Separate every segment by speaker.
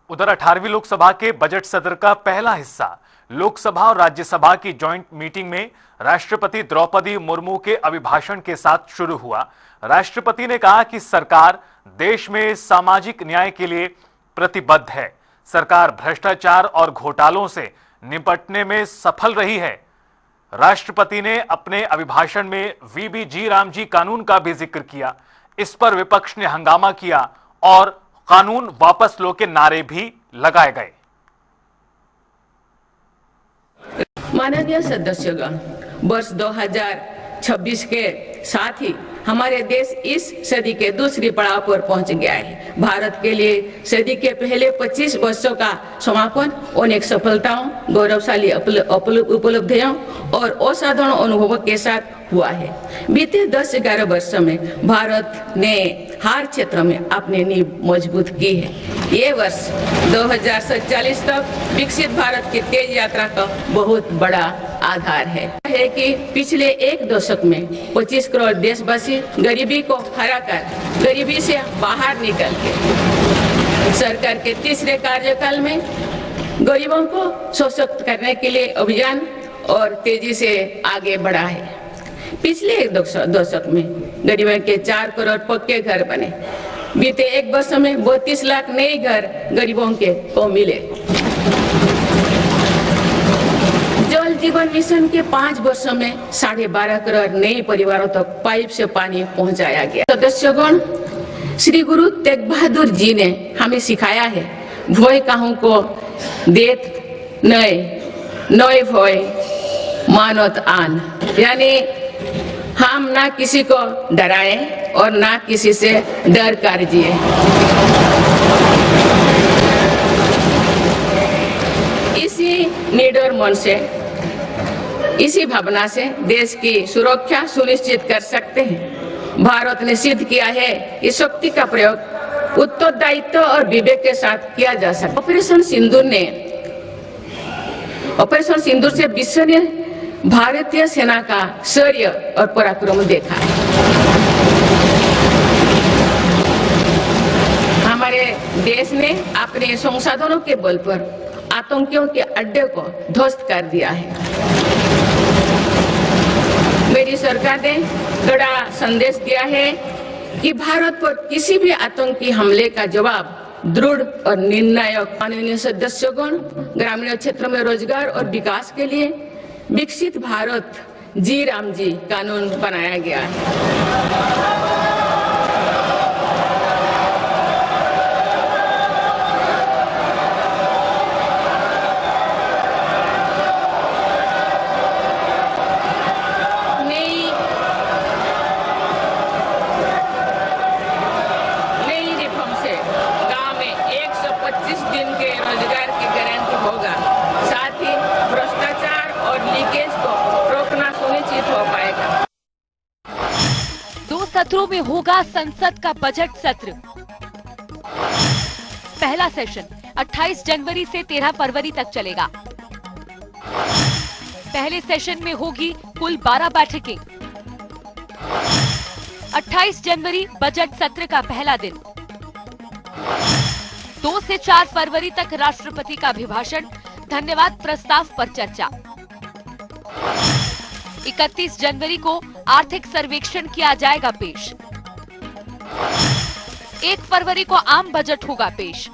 Speaker 1: उधर 18वीं लोकसभा के बजट सत्र का पहला हिस्सा लोकसभा और राज्यसभा की जॉइंट मीटिंग में राष्ट्रपति द्रौपदी मुर्मू के अभिभाषण के साथ शुरू हुआ। राष्ट्रपति ने कहा कि सरकार देश में सामाजिक न्याय के लिए प्रतिबद्ध है। सरकार भ्रष्टाचार और घोटालों से निपटने में सफल रही है। राष्ट्रपति ने अपने अभिभाषण में वीबी रामजी कानून का भी जिक्र किया। इस पर विपक्ष ने हंगामा किया और कानून वापस लो के नारे भी लगाए गए।
Speaker 2: माननीय सदस्यगण, वर्ष 2026 के साथ ही हमारे देश इस सदी के दूसरी पड़ाव पर पहुंच गया है। भारत के लिए सदी के पहले 25 वर्षों का समापन अनेक सफलताओं, गौरवशाली उपलब्धियों और असाधारण अनुभवों के साथ हुआ है। बीते 10-11 वर्षों में भारत ने हर क्षेत्र में अपनी नींव मजबूत की है। ये वर्ष 2047 तक विकसित भारत की तेज यात्रा का बहुत बड़ा आधार है कि पिछले एक दशक में 25 करोड़ देशवासी गरीबी को हराकर गरीबी से बाहर निकल के सरकार के तीसरे कार्यकाल में गरीबों को सशक्त करने के लिए अभियान और तेजी से आगे बढ़ा है। पिछले एक दशक में गरीबों के 4 करोड़ पक्के घर बने। बीते एक वर्ष में 32 लाख नए घर गरीबों को मिले। जल जीवन मिशन के 5 वर्षों में 12.5 करोड़ नए परिवारों तक पाइप से पानी पहुंचाया गया। सदस्यगण, श्री गुरु तेग बहादुर जी ने हमें सिखाया है, भोय काहू को देत नए भोय मानत आन, यानी हम ना किसी को डराएं और ना किसी से डर कर जिए। इसी निडर मन से, इसी भावना से देश की सुरक्षा सुनिश्चित कर सकते हैं। भारत ने सिद्ध किया है कि शक्ति का प्रयोग उत्तरदायित्व और विवेक के साथ किया जा सकता। ऑपरेशन सिंदूर से विश्व ने भारतीय सेना का शौर्य और पराक्रम देखा। हमारे देश ने अपने संसाधनों के बल पर आतंकियों के अड्डे को ध्वस्त कर दिया है। मेरी सरकार ने कड़ा संदेश दिया है कि भारत पर किसी भी आतंकी हमले का जवाब दृढ़ और निर्णायक। माननीय सदस्यगण, ग्रामीण क्षेत्र में रोजगार और विकास के लिए विकसित भारत रामजी कानून बनाया गया है। नई रिफॉर्म से गांव में 125 दिन के रोजगार की गारंटी होगा। साथ ही भ्रष्टाचार और लीकेज को रोकना सुनिश्चित हो पाएगा।
Speaker 3: 2 सत्रों में होगा संसद का बजट सत्र। पहला सेशन 28 जनवरी से 13 फरवरी तक चलेगा। पहले सेशन में होगी कुल 12 बैठकें। 28 जनवरी बजट सत्र का पहला दिन। 2 से 4 फरवरी तक राष्ट्रपति का अभिभाषण, धन्यवाद प्रस्ताव पर चर्चा। 31 जनवरी को आर्थिक सर्वेक्षण किया जाएगा पेश। 1 फरवरी को आम बजट होगा पेश।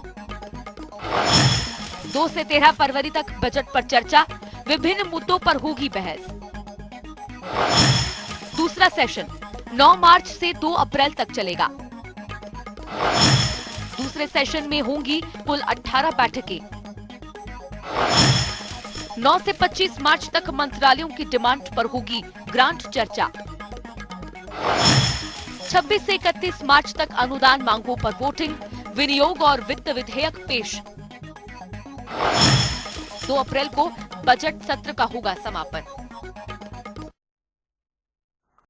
Speaker 3: 2 से 13 फरवरी तक बजट पर चर्चा, विभिन्न मुद्दों पर होगी बहस। दूसरा सेशन 9 मार्च से 2 अप्रैल तक चलेगा। दूसरे सेशन में होंगी कुल 18 बैठकें। 9 से 25 मार्च तक मंत्रालयों की डिमांड पर होगी ग्रांट चर्चा। 26 से 31 मार्च तक अनुदान मांगों पर वोटिंग, विनियोग और वित्त विधेयक पेश। 2 अप्रैल को बजट सत्र का होगा समापन।